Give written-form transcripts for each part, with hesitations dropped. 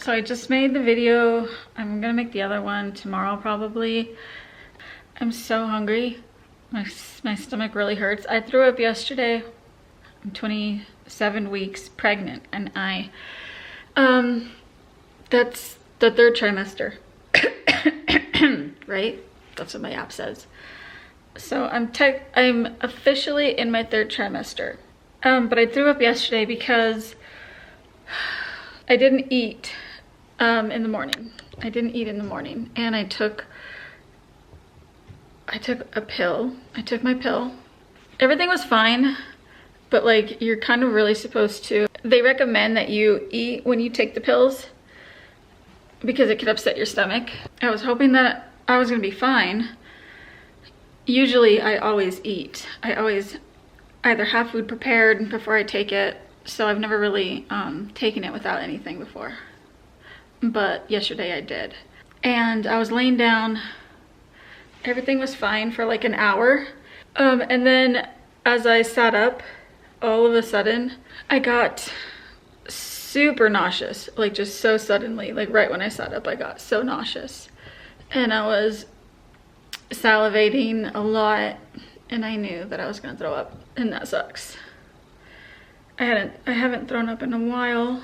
So I just made the video. I'm gonna make the other one tomorrow probably. I'm so hungry. My stomach really hurts. I threw up yesterday. I'm 27 weeks pregnant and that's the 3rd trimester. Right? That's what my app says. So I'm officially in my 3rd trimester. But I threw up yesterday because I didn't eat in the morning. I didn't eat in the morning, and I took a pill. I took my pill. Everything was fine, but like you're kind of really supposed to. They recommend that you eat when you take the pills because it could upset your stomach. I was hoping that I was gonna be fine. Usually I always eat. I always either have food prepared before I take it, so I've never really taken it without anything before. But yesterday I did. And I was laying down, everything was fine for like an hour. And then as I sat up, all of a sudden, I got super nauseous, like just so suddenly, like right when I sat up, I got so nauseous. And I was salivating a lot, and I knew that I was gonna throw up, and that sucks. I haven't thrown up in a while,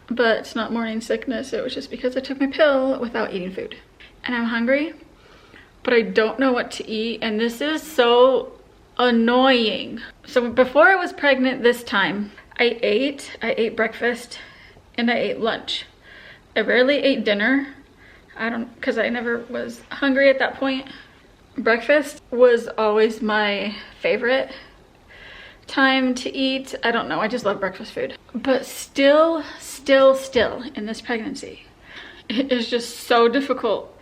but it's not morning sickness. It was just because I took my pill without eating food. And I'm hungry, but I don't know what to eat, and this is so annoying. So before I was pregnant this time, I ate breakfast and I ate lunch. I rarely ate dinner. Because I never was hungry at that point. Breakfast was always my favorite time to eat. I don't know, I just love breakfast food. But still in this pregnancy, it is just so difficult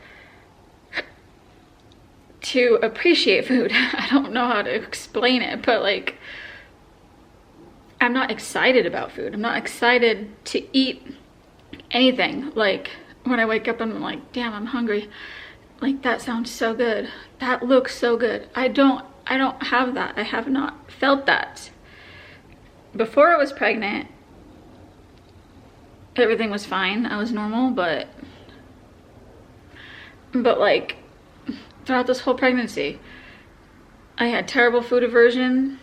to appreciate food. I don't know how to explain it, but like, I'm not excited about food. I'm not excited to eat anything. Like when I wake up and I'm like, damn, I'm hungry. Like that sounds so good. That looks so good. I don't have that. I have not felt that. Before I was pregnant, everything was fine. I was normal, but like throughout this whole pregnancy, I had terrible food aversion.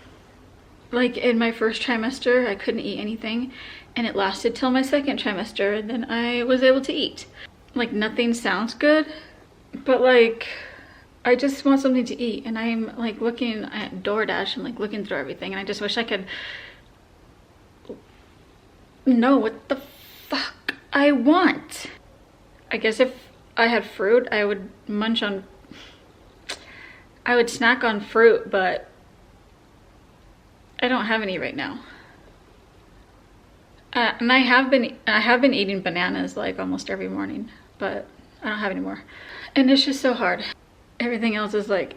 Like in my 1st trimester, I couldn't eat anything, and it lasted till my 2nd trimester, and then I was able to eat. Like nothing sounds good, but like I just want something to eat, and I'm like looking at DoorDash and like looking through everything, and I just wish I could know what the fuck I want. I guess if I had fruit, I would snack on fruit, but I don't have any right now. And I have been eating bananas like almost every morning, but I don't have any more. And it's just so hard. Everything else is like,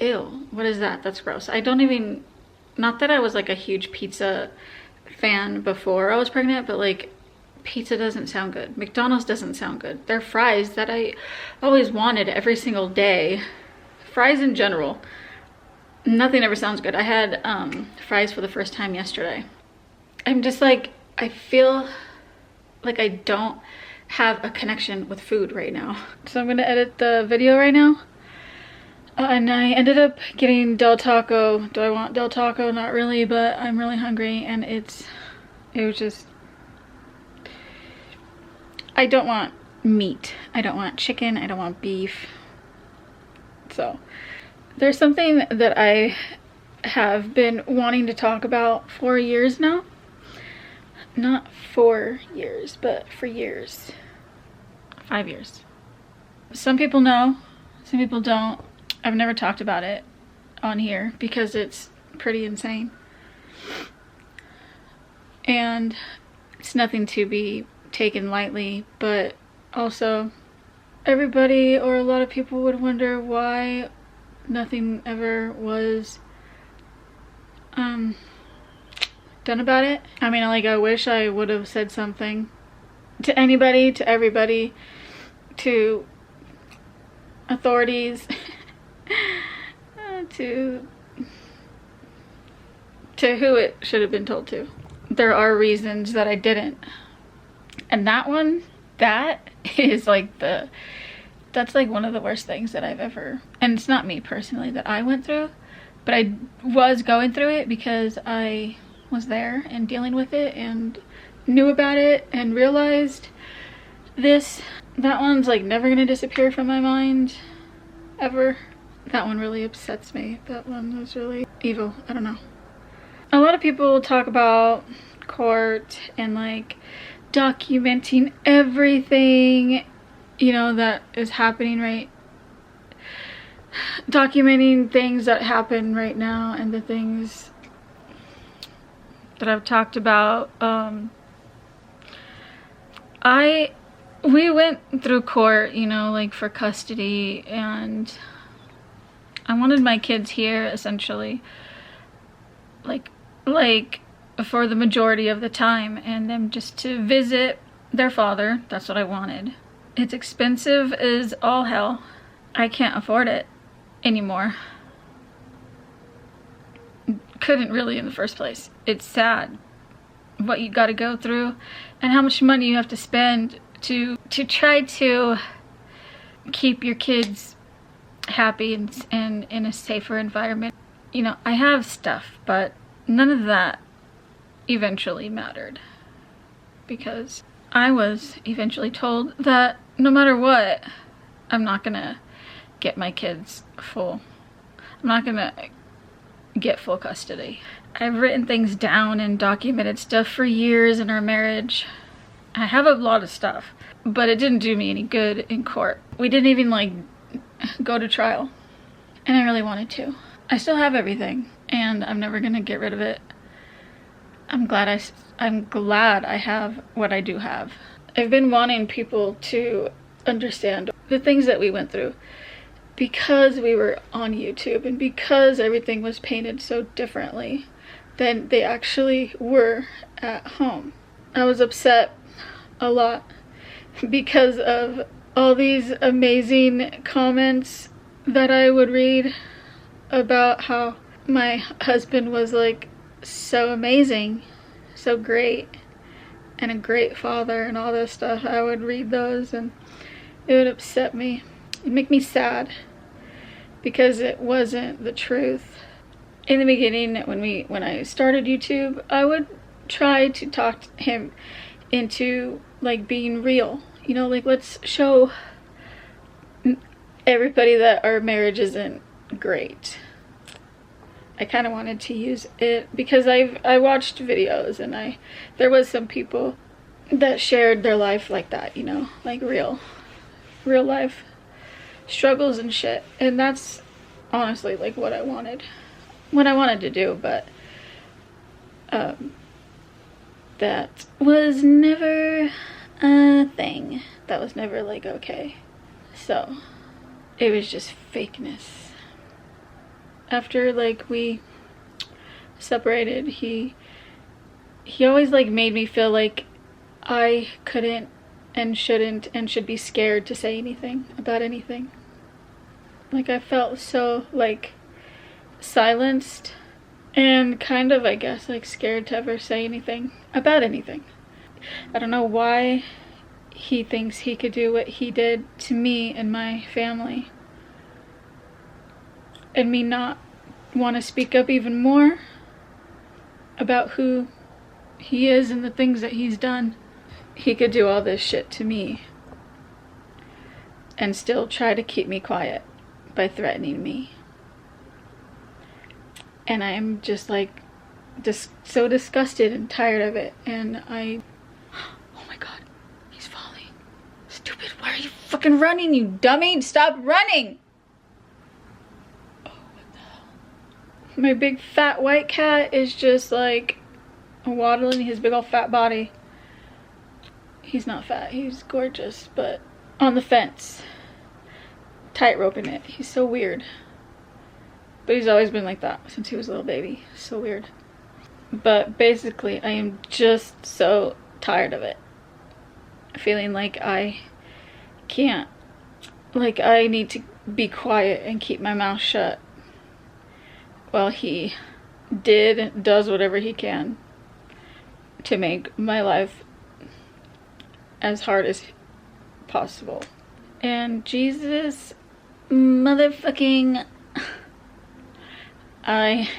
ew, what is that? That's gross. Not that I was like a huge pizza fan before I was pregnant, but like pizza doesn't sound good. McDonald's doesn't sound good. Their fries that I always wanted every single day, fries in general, nothing ever sounds good. I had fries for the first time yesterday. I'm just like, I feel like I don't have a connection with food right now. So I'm gonna edit the video right now. And I ended up getting Del Taco. Do I want Del Taco? Not really, but I'm really hungry, and it was just, I don't want meat. I don't want chicken. I don't want beef. So there's something that I have been wanting to talk about for years now. Not 4 years, but for years. 5 years. Some people know, some people don't. I've never talked about it on here because it's pretty insane. And it's nothing to be taken lightly, but also everybody or a lot of people would wonder why nothing ever was done about it. I mean, like, I wish I would have said something to anybody, to everybody, to authorities, to who it should have been told to. There are reasons that I didn't, and that one That is like that's like one of the worst things that I've ever, and it's not me personally that I went through, but I was going through it because I was there and dealing with it and knew about it and realized that one's like never gonna disappear from my mind ever. That one really upsets me. That one was really evil. I don't know. A lot of people talk about court and like documenting everything, you know, that is happening, right? Documenting things that happen right now and the things that I've talked about. We went through court, you know, like for custody, and I wanted my kids here essentially, like for the majority of the time, and them just to visit their father. That's what I wanted. It's expensive as all hell. I can't afford it anymore. Couldn't really in the first place. It's sad what you got to go through and how much money you have to spend to try to keep your kids happy and in a safer environment. You know, I have stuff, but none of that eventually mattered, because I was eventually told that no matter what, I'm not gonna get my kids full. I'm not gonna get full custody. I've written things down and documented stuff for years in our marriage. I have a lot of stuff, but it didn't do me any good in court. We didn't even like go to trial, and I really wanted to. I still have everything, and I'm never gonna get rid of it. I'm glad I have what I do have. I've been wanting people to understand the things that we went through, because we were on YouTube and because everything was painted so differently than they actually were at home. I was upset a lot because of all these amazing comments that I would read about how my husband was like so amazing, so great, and a great father and all this stuff. I would read those and it would upset me. It'd make me sad because it wasn't the truth. In the beginning, when I started YouTube, I would try to talk him into like being real. You know, like, let's show everybody that our marriage isn't great. I kind of wanted to use it because I watched videos, and there was some people that shared their life like that, you know, like real life struggles and shit. And that's honestly like what I wanted to do, but that was never a thing. That was never like okay. So it was just fakeness. After like we separated, he always like made me feel like I couldn't and shouldn't and should be scared to say anything about anything. Like I felt so like silenced and kind of, I guess, like scared to ever say anything about anything. I don't know why he thinks he could do what he did to me and my family, and me not want to speak up even more about who he is and the things that he's done. He could do all this shit to me and still try to keep me quiet by threatening me. And I'm just like so disgusted and tired of it. And oh my god, he's falling. Stupid, why are you fucking running, you dummy? Stop running! Oh, what the hell? My big fat white cat is just like waddling his big old fat body. He's not fat, he's gorgeous, but on the fence, tight roping it. He's so weird. But he's always been like that since he was a little baby. So weird. But basically, I am just so tired of it. Feeling like I can't, like I need to be quiet and keep my mouth shut while he does whatever he can to make my life as hard as possible. And Jesus motherfucking, I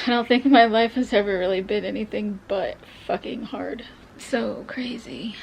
don't think my life has ever really been anything but fucking hard. So crazy.